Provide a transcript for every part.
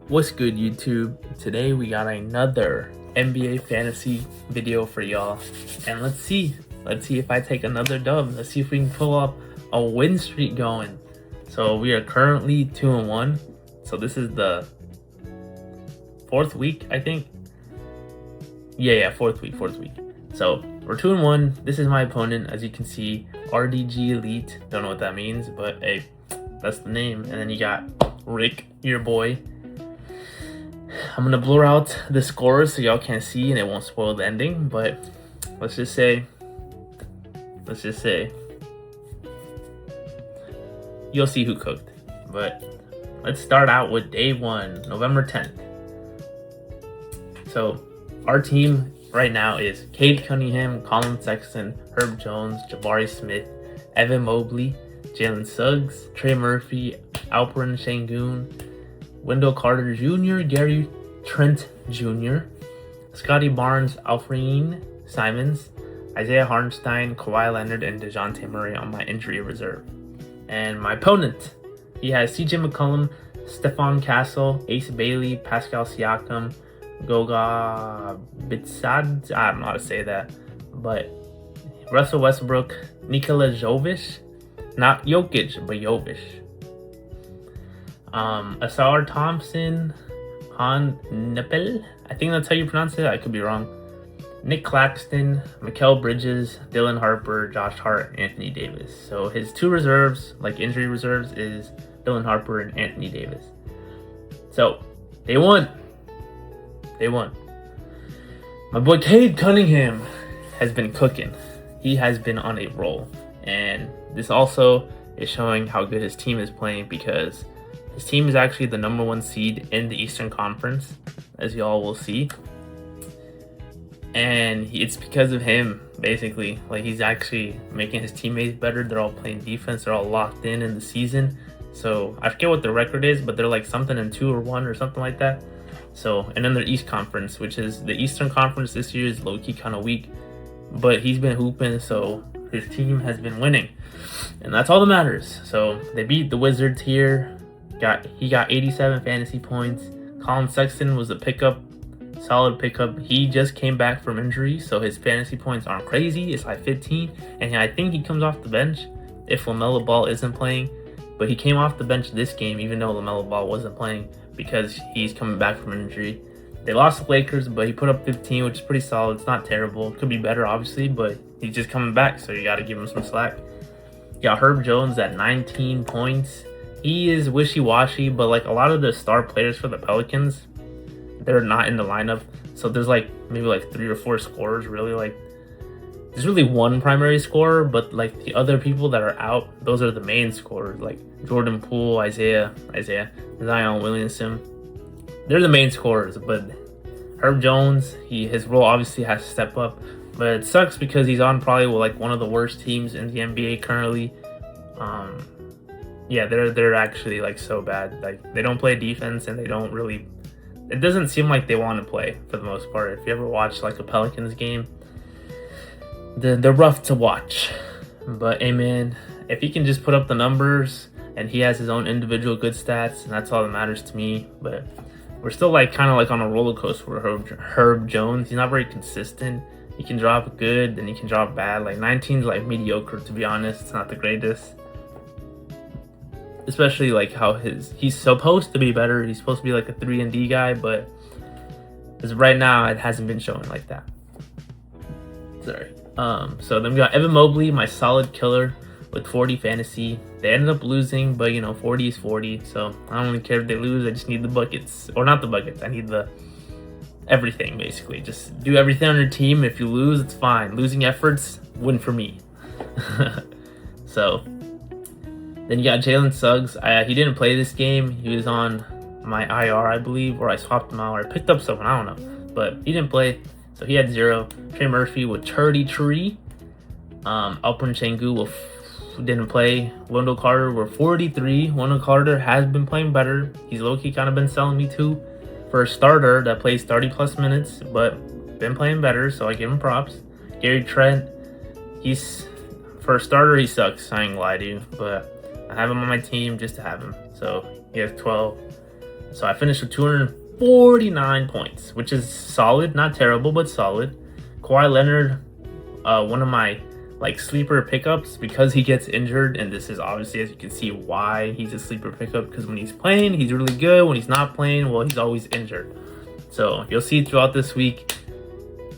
What's good, YouTube? Today we got another NBA fantasy video for y'all, and let's see if I take another dub. Let's see if we can pull up a win streak going. So we are currently 2-1. So this is the fourth week, I think. Yeah, fourth week. So we're 2-1. This is my opponent, as you can see, RDG Elite. Don't know what that means, but hey, that's the name. And then you got Rick, your boy. I'm gonna blur out the scores so y'all can't see and it won't spoil the ending, but let's just say you'll see who cooked. But let's start out with day 1, November 10th. So our team right now is Cade Cunningham, Colin Sexton, Herb Jones, Jabari Smith, Evan Mobley, Jalen Suggs, Trey Murphy, Alperen Sengun, Wendell Carter Jr., Gary Trent Jr., Scotty Barnes, Alfred Simons, Isaiah Hartenstein, Kawhi Leonard, and DeJounte Murray on my injury reserve. And my opponent, he has CJ McCollum, Stephon Castle, Ace Bailey, Pascal Siakam, Goga Bitsad, I don't know how to say that, but Russell Westbrook, Nikola Jovic, not Jokic, but Jovic. Asar Thompson, Han Nepel, I think that's how you pronounce it, I could be wrong. Nick Claxton, Mikal Bridges, Dylan Harper, Josh Hart, Anthony Davis. So his two reserves, like injury reserves, is Dylan Harper and Anthony Davis. So they won. My boy Cade Cunningham has been cooking. He has been on a roll. And this also is showing how good his team is playing, because his team is actually the number 1 seed in the Eastern Conference, as y'all will see. And it's because of him, basically. Like, he's actually making his teammates better. They're all playing defense. They're all locked in the season. So I forget what the record is, but they're like something in 2 or 1 or something like that. So, and then their East Conference, which is the Eastern Conference this year, is low-key kind of weak. But he's been hooping, so his team has been winning. And that's all that matters. So they beat the Wizards here. He got 87 fantasy points. Colin Sexton was a solid pickup. He just came back from injury, so his fantasy points aren't crazy. It's like 15, and I think he comes off the bench if LaMelo Ball isn't playing. But he came off the bench this game, even though LaMelo Ball wasn't playing, because he's coming back from injury. They lost the Lakers, but he put up 15, which is pretty solid. It's not terrible. It could be better, obviously, but he's just coming back, so you got to give him some slack. You got Herb Jones at 19 points. He is wishy-washy, but like a lot of the star players for the Pelicans, they're not in the lineup. So there's like maybe like 3 or 4 scorers, really. Like, there's really one primary scorer, but like the other people that are out, those are the main scorers, like Jordan Poole, Zion Williamson. They're the main scorers, but Herb Jones, his role obviously has to step up. But it sucks because he's on probably like one of the worst teams in the NBA currently. Yeah, they're actually like so bad. Like, they don't play defense, and they don't really. It doesn't seem like they want to play for the most part. If you ever watch like a Pelicans game, they're rough to watch. But hey, man, if he can just put up the numbers and he has his own individual good stats, and that's all that matters to me. But we're still like kind of like on a roller coaster with Herb Jones. He's not very consistent. He can drop good, then he can drop bad. Like 19's like mediocre, to be honest. It's not the greatest. Especially like how he's supposed to be better. He's supposed to be like a 3-and-D guy, but as of right now, it hasn't been showing like that. Sorry. So then we got Evan Mobley, my solid killer, with 40 fantasy. They ended up losing, but 40 is 40. So I don't really care if they lose. I just need the buckets, or not the buckets. I need the everything, basically. Just do everything on your team. If you lose, it's fine. Losing efforts, win for me. So then you got Jalen Suggs. He didn't play this game. He was on my IR, I believe, or I swapped him out, or I picked up someone, I don't know. But he didn't play, so he had 0. Trey Murphy with 33. Alperen Sengun didn't play. Wendell Carter with 43. Wendell Carter has been playing better. He's low-key kind of been selling me too for a starter that plays 30-plus minutes, but been playing better, so I give him props. Gary Trent, for a starter, he sucks. I ain't gonna lie to you, but I have him on my team just to have him. So he has 12. So I finished with 249 points, which is solid, not terrible, but solid. Kawhi Leonard, one of my like sleeper pickups because he gets injured, and this is obviously, as you can see, why he's a sleeper pickup, because when he's playing, he's really good. When he's not playing, well, he's always injured. So you'll see throughout this week,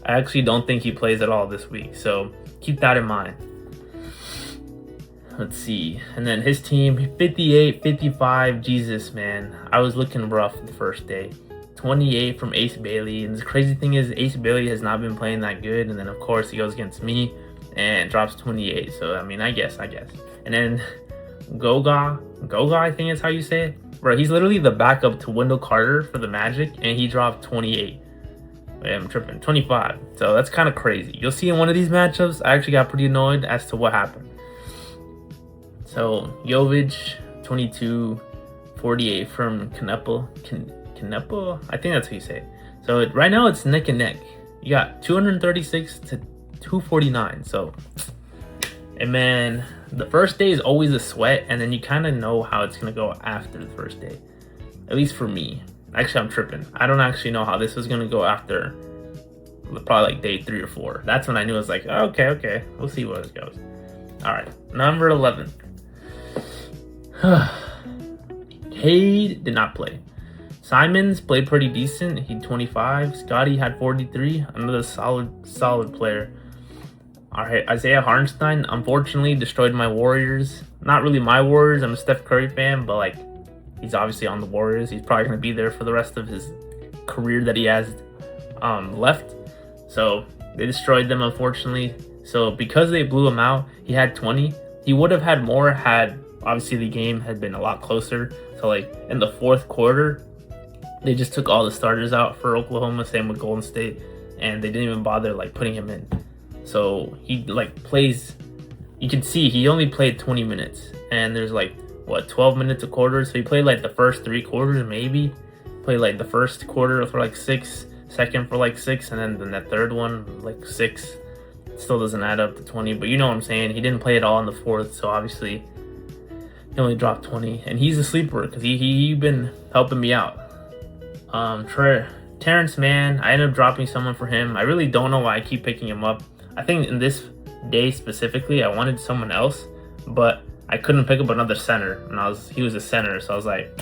I actually don't think he plays at all this week. So keep that in mind. Let's see. And then his team, 58, 55. Jesus, man. I was looking rough the first day. 28 from Ace Bailey. And the crazy thing is, Ace Bailey has not been playing that good. And then, of course, he goes against me and drops 28. So, I mean, I guess. And then Goga, I think is how you say it. Bro, he's literally the backup to Wendell Carter for the Magic. And he dropped 28. Wait, I'm tripping. 25. So, that's kind of crazy. You'll see in one of these matchups, I actually got pretty annoyed as to what happened. So, Jovic, 22, 48 from Canepa. I think that's how you say it. So, right now it's neck and neck. You got 236 to 249. So, and man, the first day is always a sweat, and then you kind of know how it's going to go after the first day. At least for me. Actually, I'm tripping. I don't actually know how this is going to go after probably like day 3 or 4. That's when I knew it was like, okay. We'll see where it goes. All right, number 11. Cade did not play. Simons played pretty decent. He had 25. Scotty had 43. Another solid player. All right, Isaiah Hartenstein unfortunately destroyed my Warriors. Not really my Warriors. I'm a Steph Curry fan, but like he's obviously on the Warriors. He's probably going to be there for the rest of his career that he has left. So they destroyed them, unfortunately. So because they blew him out, he had 20. He would have had more had obviously the game had been a lot closer. So like in the fourth quarter, they just took all the starters out for Oklahoma, same with Golden State, and they didn't even bother like putting him in. So he like plays, you can see he only played 20 minutes, and there's like 12 minutes a quarter. So he played like the first 3 quarters, maybe played like the first quarter for like 6, second for like 6, and then that third one like 6. Still doesn't add up to 20, but you know what I'm saying. He didn't play it all in the fourth, so obviously he only dropped 20, and he's a sleeper because he been helping me out. Terrence Mann, I ended up dropping someone for him. I really don't know why I keep picking him up. I think in this day specifically, I wanted someone else, but I couldn't pick up another center, and he was a center, so I was like,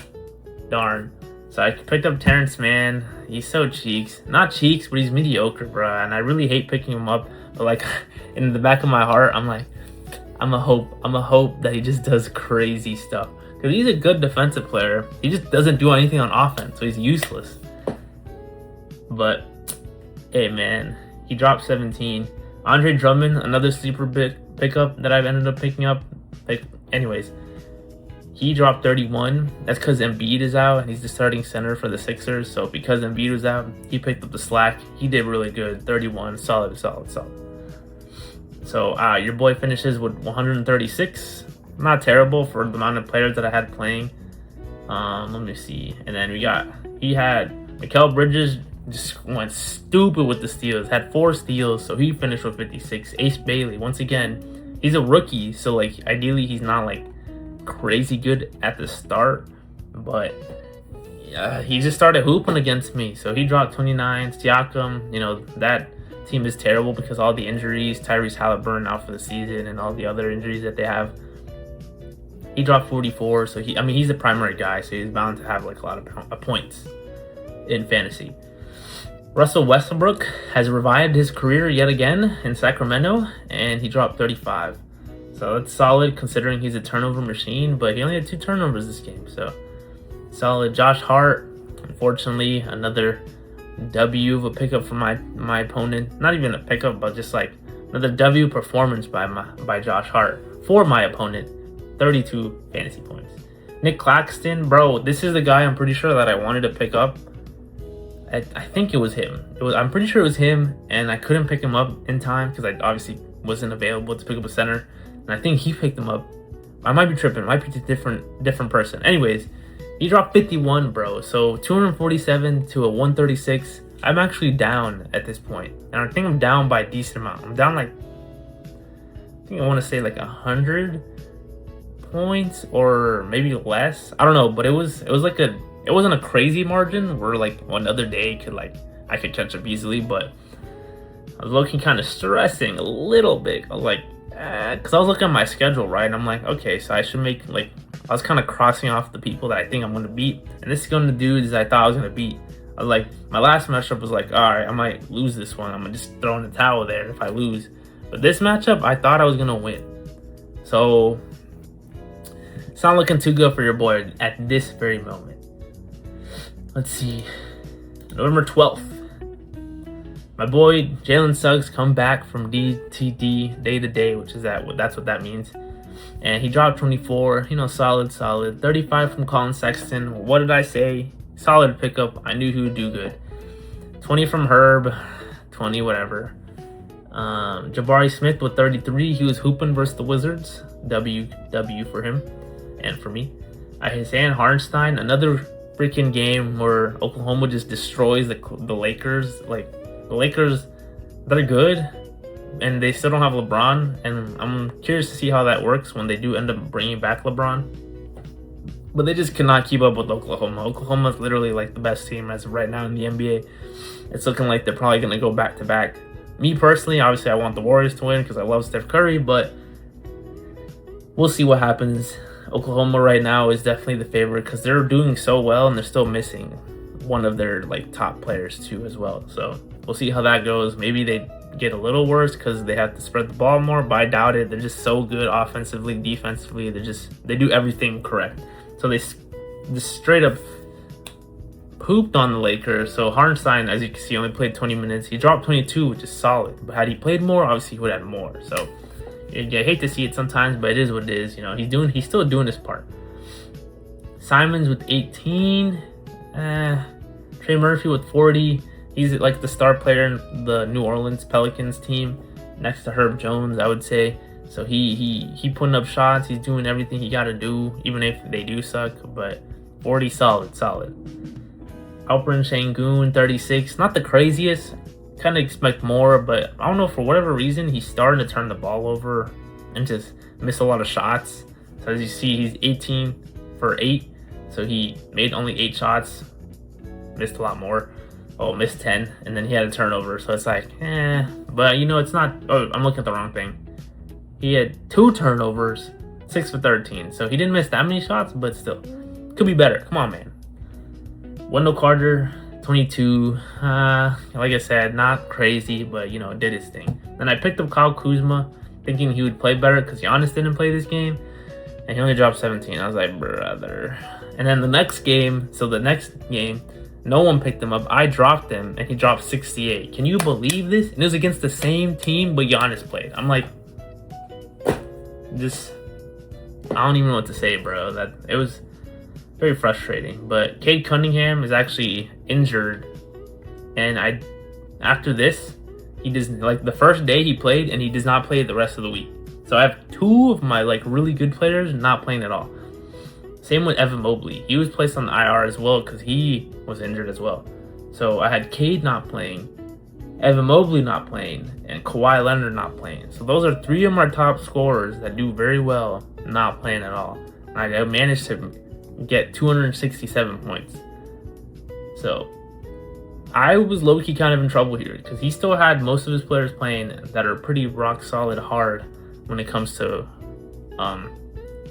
darn. So I picked up Terrence Mann. He's so cheeks, not cheeks, but he's mediocre, bro. And I really hate picking him up. But like in the back of my heart, I'm like, I'm a hope that he just does crazy stuff, because he's a good defensive player. He just doesn't do anything on offense, so he's useless. But hey, man, he dropped 17. Andre Drummond, another sleeper pickup that I've ended up picking up. Anyways, he dropped 31. That's because Embiid is out, and he's the starting center for the Sixers. So because Embiid was out, he picked up the slack. He did really good. 31, solid. So your boy finishes with 136. Not terrible for the amount of players that I had playing. Let me see. And then he had Mikal Bridges just went stupid with the steals. Had 4 steals, so he finished with 56. Ace Bailey, once again, he's a rookie, so like ideally he's not like crazy good at the start, but he just started hooping against me. So he dropped 29. Siakam, you know, that team is terrible because all the injuries, Tyrese Halliburton out for the season, and all the other injuries that they have. He dropped 44, so he's a primary guy, so he's bound to have like a lot of points in fantasy. Russell Westbrook has revived his career yet again in Sacramento, and he dropped 35. So that's solid considering he's a turnover machine, but he only had 2 turnovers this game, so solid. Josh Hart, unfortunately, another W of a pickup from my opponent. Not even a pickup, but just like another W performance by Josh Hart for my opponent. 32 fantasy points. Nick Claxton, bro, this is the guy I'm pretty sure that I wanted to pick up. I think it was him. I'm pretty sure it was him, and I couldn't pick him up in time because I obviously wasn't available to pick up a center. And I think he picked him up. I might be tripping. It might be a different person. Anyways, he dropped 51, bro. So 247 to a 136. I'm actually down at this point, and I think I'm down by a decent amount. I'm down like, I think I want to say like 100 points or maybe less. I don't know, but it was like a It wasn't a crazy margin where like one other day I could catch up easily, but I was looking kind of stressing a little bit. I was like, because I was looking at my schedule, right? And I'm like, okay, so I should make like, I was kind of crossing off the people that I think I'm going to beat. And this is going to do is I thought I was going to beat. I was like, my last matchup was like, all right, I might lose this one. I'm going to just throw in the towel there if I lose. But this matchup, I thought I was going to win. So it's not looking too good for your boy at this very moment. Let's see. November 12th. My boy Jalen Suggs come back from DTD, day to day, which is that's what that means. And he dropped 24, solid. 35 from Colin Sexton. What did I say? Solid pickup. I knew he would do good. 20 from Herb, 20 whatever. Jabari Smith with 33. He was hooping versus the Wizards. W for him and for me. Hassan Hartenstein, another freaking game where Oklahoma just destroys the Lakers. Like, the Lakers, they're good, and they still don't have LeBron, and I'm curious to see how that works when they do end up bringing back LeBron. But they just cannot keep up with Oklahoma. Oklahoma is literally like the best team as of right now in the NBA. It's looking like they're probably going to go back-to-back. Me personally, obviously I want the Warriors to win because I love Steph Curry, but we'll see what happens. Oklahoma right now is definitely the favorite because they're doing so well, and they're still missing one of their like top players too as well. So we'll see how that goes. Maybe they get a little worse because they have to spread the ball more, but I doubt it. They're just so good offensively, defensively. They do everything correct. So they just straight up pooped on the Lakers. So Hartenstein, as you can see, only played 20 minutes. He dropped 22, which is solid. But had he played more, obviously he would have more. So I hate to see it sometimes, but it is what it is. He's still doing his part. Simons with 18. Trey Murphy with 40. He's like the star player in the New Orleans Pelicans team next to Herb Jones, I would say. So he putting up shots. He's doing everything he got to do, even if they do suck. But 40, solid. Alperen Sengun, 36. Not the craziest. Kind of expect more, but I don't know, for whatever reason, he's starting to turn the ball over and just miss a lot of shots. So as you see, he's 18 for 8. So he made only 8 shots. Missed a lot more. Missed 10, and then he had a turnover. So it's like, but it's not. Oh, I'm looking at the wrong thing. He had 2 turnovers, 6 for 13. So he didn't miss that many shots, but still, could be better. Come on, man. Wendell Carter, 22. Like I said, not crazy, but did his thing. Then I picked up Kyle Kuzma, thinking he would play better because Giannis didn't play this game, and he only dropped 17. I was like, brother. And then the next game, no one picked him up. I dropped him, and he dropped 68. Can you believe this? And it was against the same team, but Giannis played. I'm like, I don't even know what to say, bro. It was very frustrating. But Cade Cunningham is actually injured, and after this, he does the first day he played, and he does not play the rest of the week. So I have 2 of my really good players not playing at all. Same with Evan Mobley. He was placed on the IR as well because he was injured as well. So I had Cade not playing, Evan Mobley not playing, and Kawhi Leonard not playing. So those are 3 of my top scorers that do very well not playing at all. And I managed to get 267 points. So I was low-key kind of in trouble here because he still had most of his players playing that are pretty rock solid hard when it comes to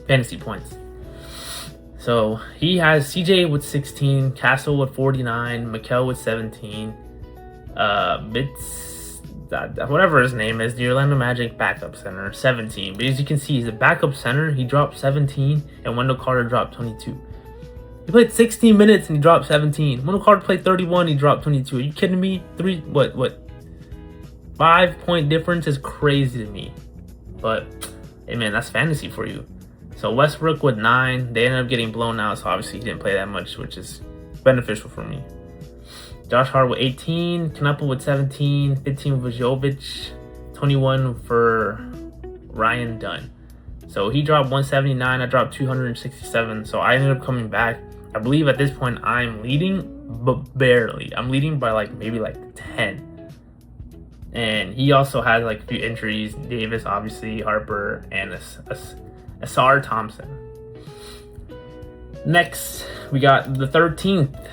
fantasy points. So he has CJ with 16, Castle with 49, Mikal with 17, whatever his name is, the Orlando Magic backup center, 17. But as you can see, he's a backup center. He dropped 17, and Wendell Carter dropped 22. He played 16 minutes and he dropped 17. Wendell Carter played 31, he dropped 22. Are you kidding me? 5-point difference is crazy to me. But hey man, that's fantasy for you. So Westbrook with 9. They ended up getting blown out, so obviously he didn't play that much, which is beneficial for me. Josh Hart with 18. Knuppel with 17. 15 for Jovic. 21 for Ryan Dunn. So he dropped 179. I dropped 267. So I ended up coming back. I believe at this point I'm leading, but barely. I'm leading by maybe 10. And he also has a few injuries. Davis, obviously, Harper, and Asar Thompson. Next, We got the 13th.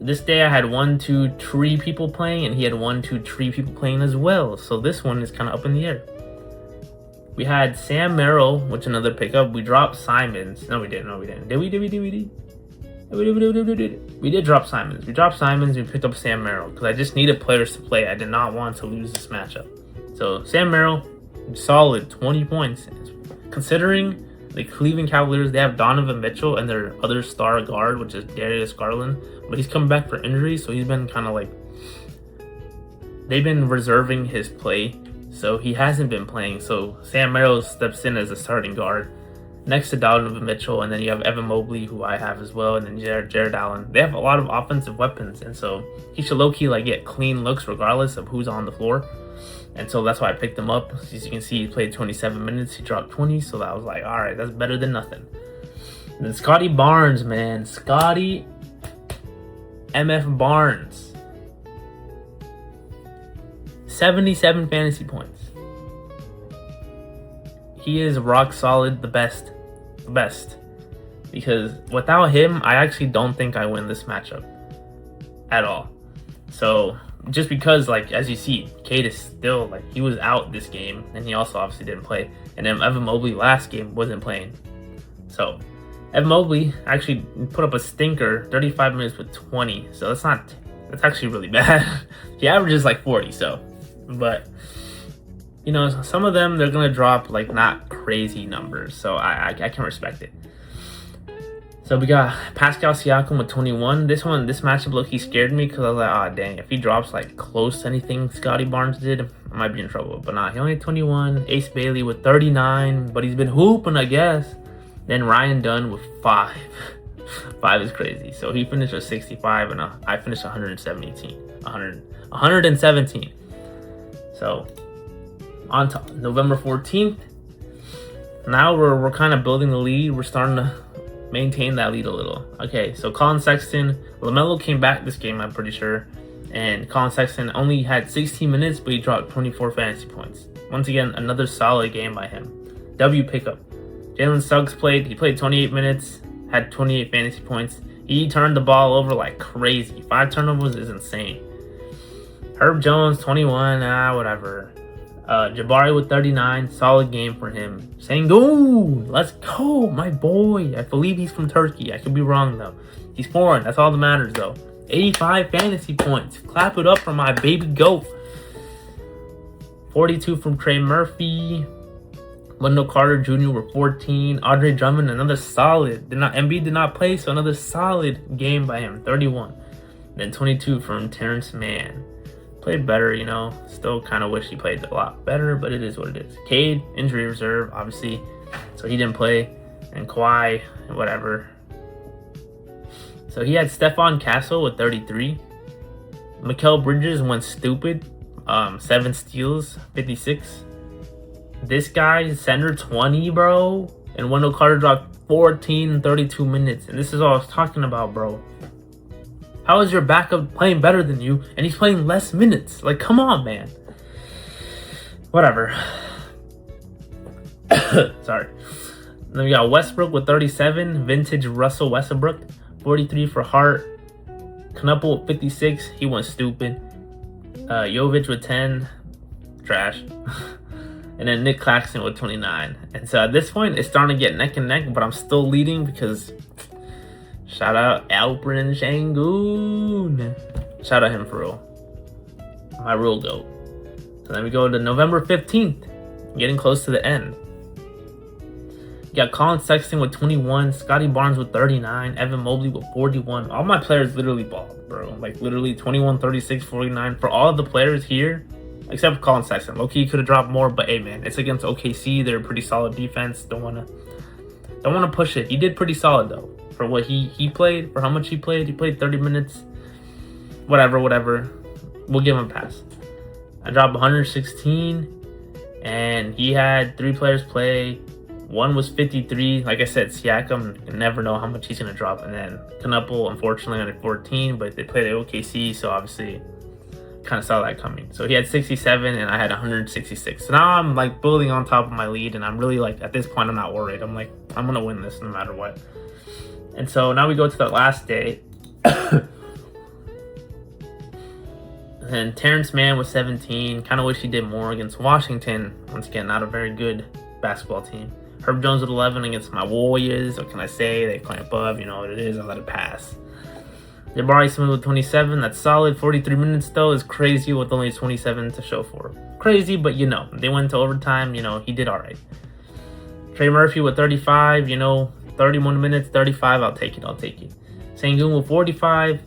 This day I had 1, 2, 3 people playing, and he had 1, 2, 3 people playing as well. So this one is kind of up in the air. We had Sam Merrill, which another pickup. We dropped Simons. No, we didn't. No, we didn't. Did we? We did drop Simons. We dropped Simons. We picked up Sam Merrill because I just needed players to play. I did not want to lose this matchup. So Sam Merrill, solid 20 points. Considering the Cleveland Cavaliers, they have Donovan Mitchell and their other star guard, which is Darius Garland, but he's coming back for injury, so he's been kind of like, they've been reserving his play, so he hasn't been playing. So Sam Merrill steps in as a starting guard next to Donovan Mitchell, and then you have Evan Mobley, who I have as well, and then Jared Allen. They have a lot of offensive weapons, and so he should low-key like get clean looks regardless of who's on the floor. And so that's why I picked him up. As you can see, he played 27 minutes. He dropped 20. So that was like, all right, that's better than nothing. And then Scotty Barnes, man. Scotty MF Barnes. 77 fantasy points. He is rock solid, the best. The best. Because without him, I actually don't think I win this matchup at all. So just because, like, as you see, Cade is still, like, he was out this game, and he also obviously didn't play. And then Evan Mobley last game wasn't playing. So Evan Mobley actually put up a stinker, 35 minutes with 20. So that's actually really bad. He averages like 40, so. But, you know, some of them, they're going to drop, like, not crazy numbers. So I can respect it. So we got Pascal Siakam with 21. This matchup look, he scared me because I was like, oh dang, if he drops like close to anything Scotty Barnes did, I might be in trouble. But nah, he only had 21. Ace Bailey with 39, but he's been hooping, I guess. Then Ryan Dunn with 5. 5 is crazy. So he finished with 65, and I finished 117. So on to November 14th. Now we're kind of building the lead. We're starting to maintain that lead a little. Okay, so Colin Sexton, LaMelo came back this game, I'm pretty sure, and Colin Sexton only had 16 minutes, but he dropped 24 fantasy points. Once again, another solid game by him. W pickup. Jalen Suggs played. He played 28 minutes, had 28 fantasy points. He turned the ball over like crazy. 5 turnovers is insane. Herb Jones, 21, whatever. Jabari with 39, solid game for him. Sengun, let's go, my boy. I believe he's from Turkey. I could be wrong though. He's foreign. That's all that matters though. 85 fantasy points. Clap it up for my baby goat. 42 from Trey Murphy. Wendell Carter Jr. with 14. Andre Drummond, another solid. Embiid did not play, so another solid game by him. 31. Then 22 from Terrence Mann. Played better, you know. Still kind of wish he played a lot better, but it is what it is. Cade, injury reserve, obviously, so he didn't play. And Kawhi, whatever. So he had Stephon Castle with 33. Mikal Bridges went stupid. 7 steals, 56. This guy, center 20, bro. And Wendell Carter dropped 14 in 32 minutes. And this is all I was talking about, bro. How is your backup playing better than you and he's playing less minutes? Like, come on, man. Whatever. Sorry. Then we got Westbrook with 37. Vintage Russell Westbrook. 43 for Hart. Knuppel with 56. He went stupid. Jovic with 10. Trash. And then Nick Claxton with 29. And so at this point, it's starting to get neck and neck, but I'm still leading because... Shout out Alperen Sengun. Shout out him for real. My real goat. So then we go to November 15th. Getting close to the end. You got Colin Sexton with 21. Scotty Barnes with 39. Evan Mobley with 41. All my players literally balled, bro. Like literally 21, 36, 49. For all of the players here, except Colin Sexton. Low-key could have dropped more, but hey man, it's against OKC. They're a pretty solid defense. Don't wanna push it. He did pretty solid though. For what he played, for how much he played 30 minutes. Whatever. We'll give him a pass. I dropped 116, and he had 3 players play. One was 53. Like I said, Siakam, you never know how much he's going to drop. And then Knuppel, unfortunately, under 14, but they played at OKC, so obviously kind of saw that coming. So he had 67, and I had 166. So now I'm like building on top of my lead, and I'm really like, at this point, I'm not worried. I'm like, I'm going to win this no matter what. And so now we go to the last day. And Terrence Mann was 17. Kind of wish he did more against Washington. Once again, not a very good basketball team. Herb Jones with 11 against my Warriors. What can I say? They play above. You know what it is. I let it pass. Jabari Smith with 27. That's solid. 43 minutes, though, is crazy with only 27 to show for. Crazy, but, you know, they went to overtime. You know, he did all right. Trey Murphy with 35. You know, 31 minutes, 35. I'll take it. Sengun with 45.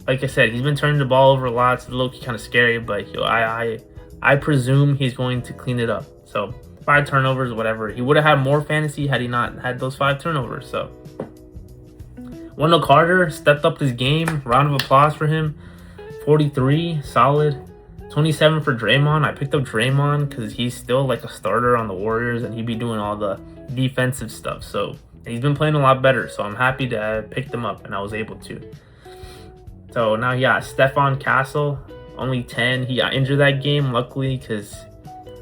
Like I said, he's been turning the ball over a lot. It's low-key kind of scary, but you know, I presume he's going to clean it up. So 5 turnovers, whatever. He would have had more fantasy had he not had those 5 turnovers. So Wendell Carter stepped up his game. Round of applause for him. 43, solid. 27 for Draymond. I picked up Draymond because he's still like a starter on the Warriors, and he'd be doing all the defensive stuff. So he's been playing a lot better. So I'm happy to have picked him up, and I was able to. So now, yeah, Stephon Castle, only 10. He got injured that game, luckily, because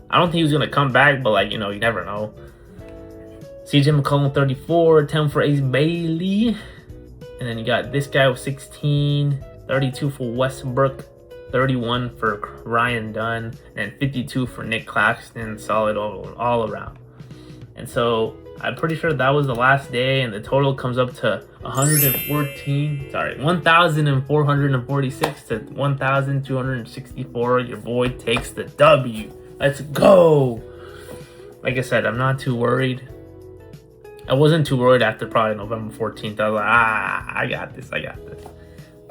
I don't think he was going to come back, but, like, you know, you never know. CJ McCollum, 34, 10 for Ace Bailey. And then you got this guy with 16, 32 for Westbrook, 31 for Ryan Dunn, and 52 for Nick Claxton. Solid all around. And so I'm pretty sure that was the last day, and the total comes up to 1,446 to 1,264. Your boy takes the W. Let's go. Like I said, I'm not too worried. I wasn't too worried after probably November 14th. I was like, I got this.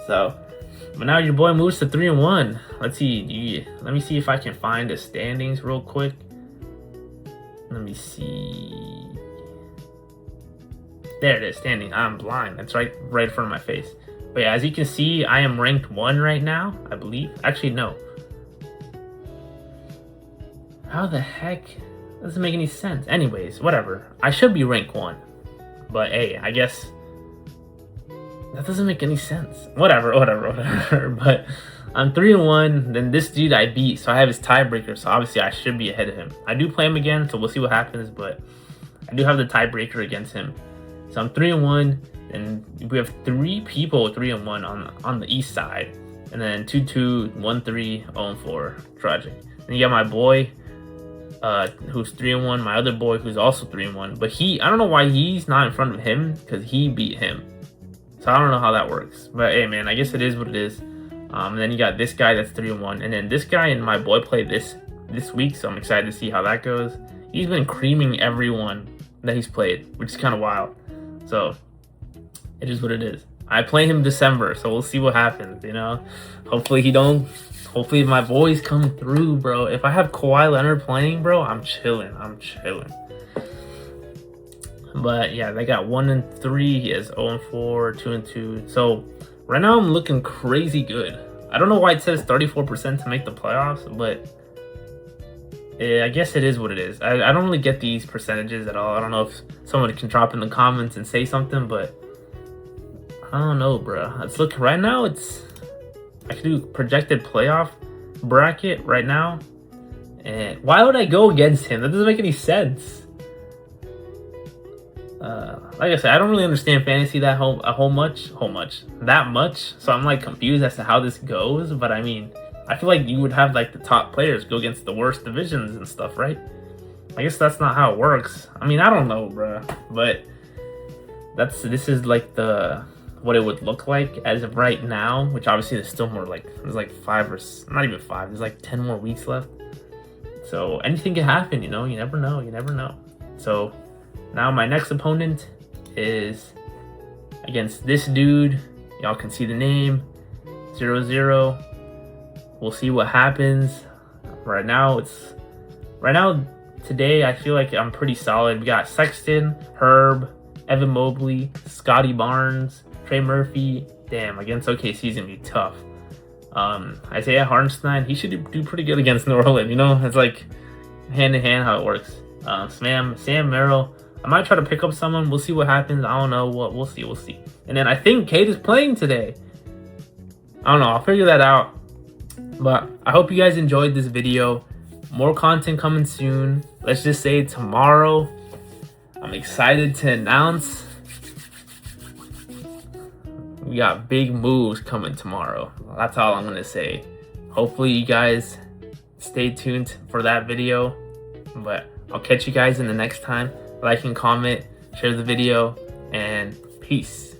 So, but now your boy moves to 3-1. Let's see. Let me see if I can find the standings real quick. Let me see. There it is, standing. I'm blind. That's right in front of my face. But yeah, as you can see, I am ranked 1 right now, I believe. Actually, no. How the heck? That doesn't make any sense. Anyways, whatever. I should be ranked 1. But hey, I guess that doesn't make any sense. Whatever. But I'm 3-1. Then this dude I beat, so I have his tiebreaker. So obviously I should be ahead of him. I do play him again, so we'll see what happens. But I do have the tiebreaker against him. So I'm 3-1, and we have 3 people 3-1 on the east side, and then 2-2, 1-3, 0-4. Tragic. And you got my boy, who's 3-1. My other boy, who's also 3-1. But I don't know why he's not in front of him, because he beat him. So I don't know how that works. But hey, man, I guess it is what it is. And then you got this guy that's 3-1, and then this guy and my boy played this week. So I'm excited to see how that goes. He's been creaming everyone that he's played, which is kind of wild. So it is what it is. I play him December, so we'll see what happens, you know. Hopefully my boys come through, bro. If I have Kawhi Leonard playing, bro, I'm chilling. But yeah, they got 1-3. He has 0-4, 2-2. So right now I'm looking crazy good. I don't know why it says 34% to make the playoffs, but I guess it is what it is. I don't really get these percentages at all. I don't know if someone can drop in the comments and say something, but I don't know, bro. Let's look right now. I can do projected playoff bracket right now. And why would I go against him? That doesn't make any sense. Like I said, I don't really understand fantasy that much. So I'm like confused as to how this goes. But I mean, I feel like you would have like the top players go against the worst divisions and stuff, right? I guess that's not how it works. I mean, I don't know, bro. But this is like what it would look like as of right now, which obviously there's still more, like there's like 5 or not even 5. There's like 10 more weeks left. So anything can happen, you know. You never know. So now my next opponent is against this dude. Y'all can see the name 0-0. We'll see what happens. Right now, today, I feel like I'm pretty solid. We got Sexton, Herb, Evan Mobley, Scotty Barnes, Trey Murphy. Damn, against OKC is going to be tough. Isaiah Hartenstein, he should do pretty good against New Orleans. You know, it's like hand-in-hand how it works. Sam Merrill. I might try to pick up someone. We'll see what happens. I don't know. We'll see. And then I think Kate is playing today. I don't know. I'll figure that out. But I hope you guys enjoyed this video. More content coming soon. Let's just say tomorrow. I'm excited to announce we got big moves coming tomorrow. That's all I'm gonna say. Hopefully you guys stay tuned for that video, but I'll catch you guys in the next time. Like and comment, share the video, and peace.